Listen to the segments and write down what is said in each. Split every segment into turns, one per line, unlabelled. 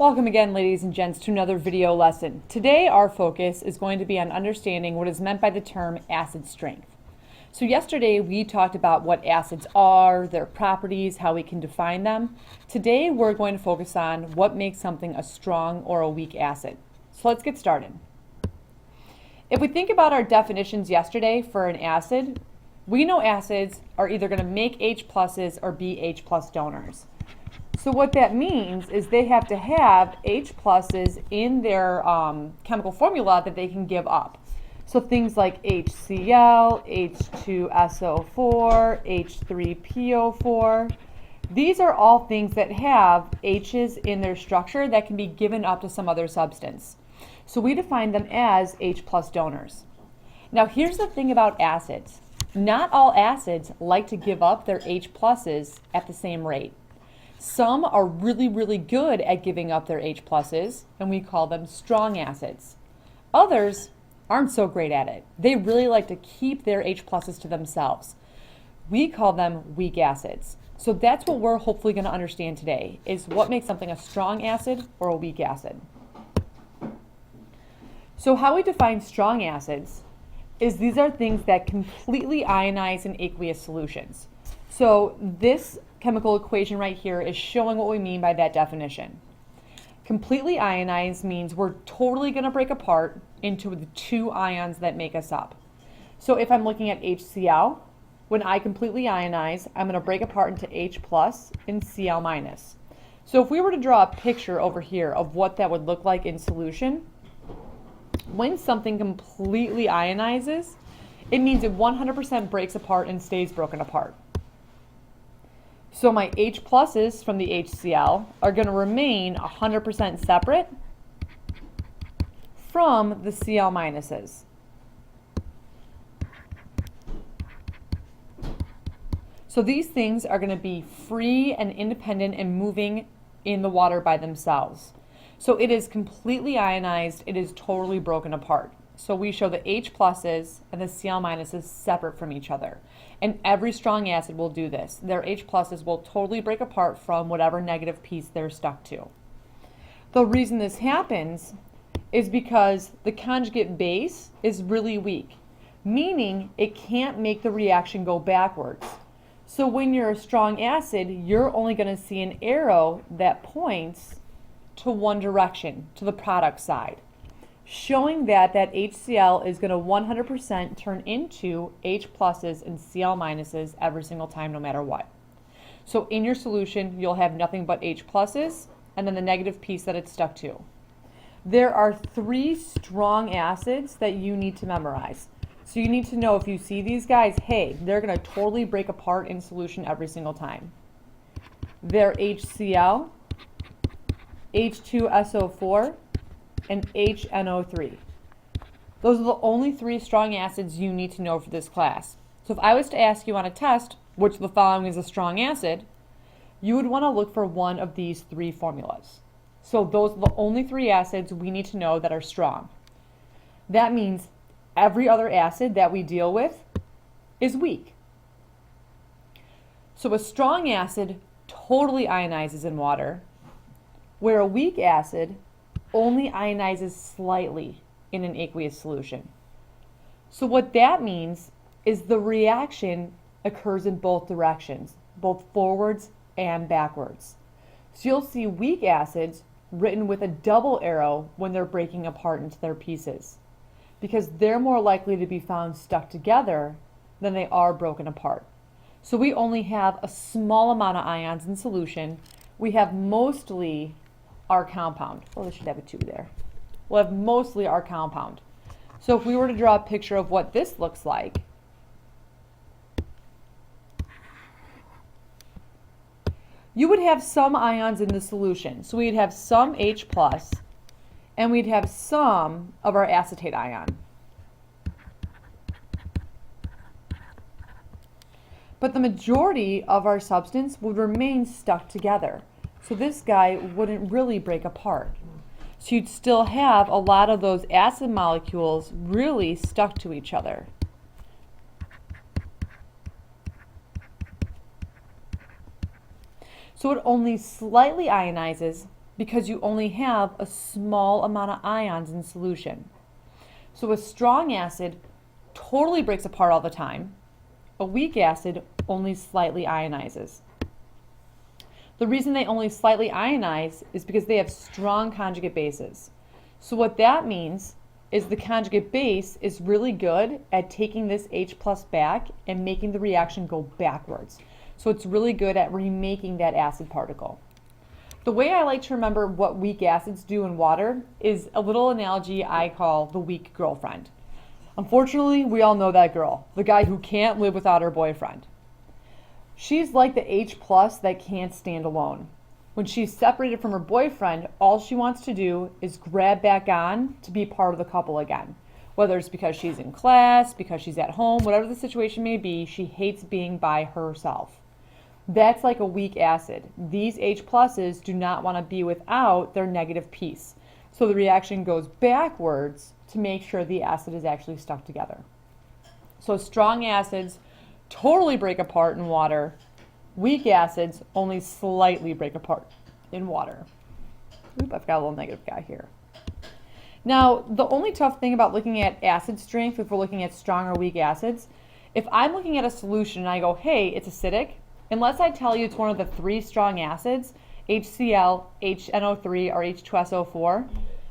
Welcome again, ladies and gents, to another video lesson. Today our focus is going to be on understanding what is meant by the term acid strength. So yesterday we talked about what acids are, their properties, how we can define them. Today we're going to focus on what makes something a strong or a weak acid. So let's get started. If we think about our definitions yesterday for an acid, we know acids are either going to make H pluses or be H plus donors. So what that means is they have to have H pluses in their chemical formula that they can give up. So things like HCl, H2SO4, H3PO4, these are all things that have H's in their structure that can be given up to some other substance. So we define them as H plus donors. Now here's the thing about acids. Not all acids like to give up their H pluses at the same rate. Some are really good at giving up their H pluses, and we call them strong acids. Others aren't so great at it. They really like to keep their H pluses to themselves. We call them weak acids. So that's what we're hopefully going to understand today, is what makes something a strong acid or a weak acid. So how we define strong acids is these are things that completely ionize in aqueous solutions. So this chemical equation right here is showing what we mean by that definition. Completely ionized means we're totally going to break apart into the two ions that make us up. So if I'm looking at HCl, when I completely ionize, I'm going to break apart into H plus and Cl minus. So if we were to draw a picture over here of what that would look like in solution, when something completely ionizes, it means it 100% breaks apart and stays broken apart. So my H pluses from the HCl are going to remain 100% separate from the Cl minuses. So these things are going to be free and independent and moving in the water by themselves. So it is completely ionized, it is totally broken apart. So we show the H pluses and the Cl minuses separate from each other. And every strong acid will do this. Their H pluses will totally break apart from whatever negative piece they're stuck to. The reason this happens is because the conjugate base is really weak, meaning it can't make the reaction go backwards. So when you're a strong acid, you're only going to see an arrow that points to one direction, to the product side, showing that HCl is going to 100% turn into H pluses and Cl minuses every single time, no matter what. So in your solution, you'll have nothing but H pluses and then the negative piece that it's stuck to. There are three strong acids that you need to memorize. So you need to know, if you see these guys, hey, they're going to totally break apart in solution every single time. They're HCl, H2SO4, and HNO3. Those are the only three strong acids you need to know for this class. So if I was to ask you on a test, which of the following is a strong acid, you would want to look for one of these three formulas. So those are the only three acids we need to know that are strong. That means every other acid that we deal with is weak. So a strong acid totally ionizes in water, where a weak acid only ionizes slightly in an aqueous solution. So what that means is the reaction occurs in both directions, both forwards and backwards. So you'll see weak acids written with a double arrow when they're breaking apart into their pieces, because they're more likely to be found stuck together than they are broken apart. So we only have a small amount of ions in solution. We have mostly our compound. Well, they should have a 2 there. We'll have mostly our compound. So if we were to draw a picture of what this looks like, you would have some ions in the solution. So we'd have some H plus, and we'd have some of our acetate ion. But the majority of our substance would remain stuck together. So this guy wouldn't really break apart. So you'd still have a lot of those acid molecules really stuck to each other. So it only slightly ionizes because you only have a small amount of ions in solution. So a strong acid totally breaks apart all the time. A weak acid only slightly ionizes. The reason they only slightly ionize is because they have strong conjugate bases. So what that means is the conjugate base is really good at taking this H plus back and making the reaction go backwards. So it's really good at remaking that acid particle. The way I like to remember what weak acids do in water is a little analogy I call the weak girlfriend. Unfortunately, we all know that girl, the guy who can't live without her boyfriend. She's like the H plus that can't stand alone. When she's separated from her boyfriend, all she wants to do is grab back on to be part of the couple again. Whether it's because she's in class, because she's at home, whatever the situation may be, she hates being by herself. That's like a weak acid. These H pluses do not want to be without their negative piece. So the reaction goes backwards to make sure the acid is actually stuck together. So strong acids totally break apart in water. Weak acids only slightly break apart in water. Oop, I've got a little negative guy here. Now, the only tough thing about looking at acid strength, if we're looking at strong or weak acids, if I'm looking at a solution and I go, hey, it's acidic, unless I tell you it's one of the 3 strong acids, HCl, HNO3, or H2SO4,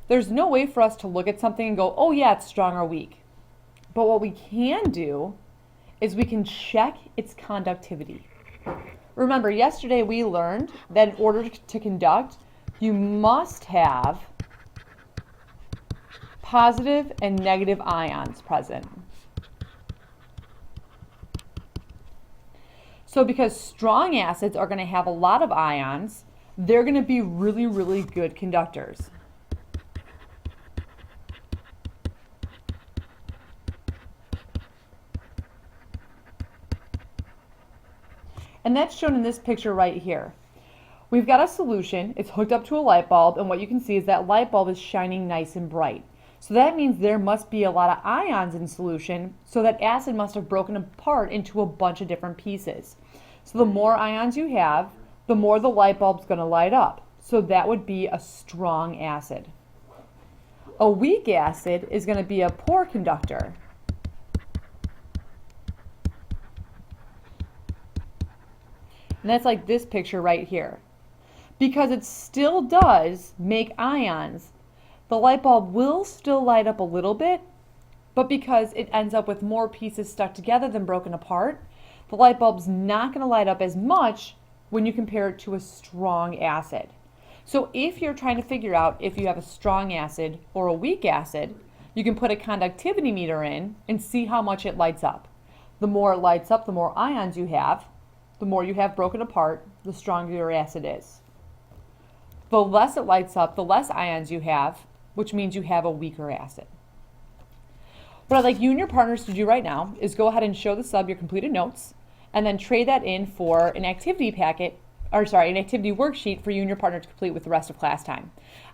there's no way for us to look at something and go, oh yeah, it's strong or weak. But what we can do is we can check its conductivity. Remember, yesterday we learned that in order to conduct, you must have positive and negative ions present. So because strong acids are going to have a lot of ions, they're going to be really, really good conductors. And that's shown in this picture right here. We've got a solution, it's hooked up to a light bulb, and what you can see is that light bulb is shining nice and bright. So that means there must be a lot of ions in solution, so that acid must have broken apart into a bunch of different pieces. So the more ions you have, the more the light bulb's going to light up. So that would be a strong acid. A weak acid is going to be a poor conductor. And that's like this picture right here. Because it still does make ions, the light bulb will still light up a little bit, but because it ends up with more pieces stuck together than broken apart, the light bulb's not going to light up as much when you compare it to a strong acid. So if you're trying to figure out if you have a strong acid or a weak acid, you can put a conductivity meter in and see how much it lights up. The more it lights up, the more ions you have. The more you have broken apart, the stronger your acid is. The less it lights up, the less ions you have, which means you have a weaker acid. What I'd like you and your partners to do right now is go ahead and show the sub your completed notes, and then trade that in for an activity an activity worksheet for you and your partner to complete with the rest of class time.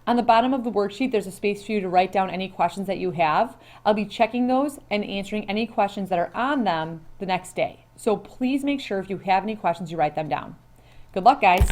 On the bottom of the worksheet, there's a space for you to write down any questions that you have. I'll be checking those and answering any questions that are on them the next day. So please make sure if you have any questions, you write them down. Good luck, guys.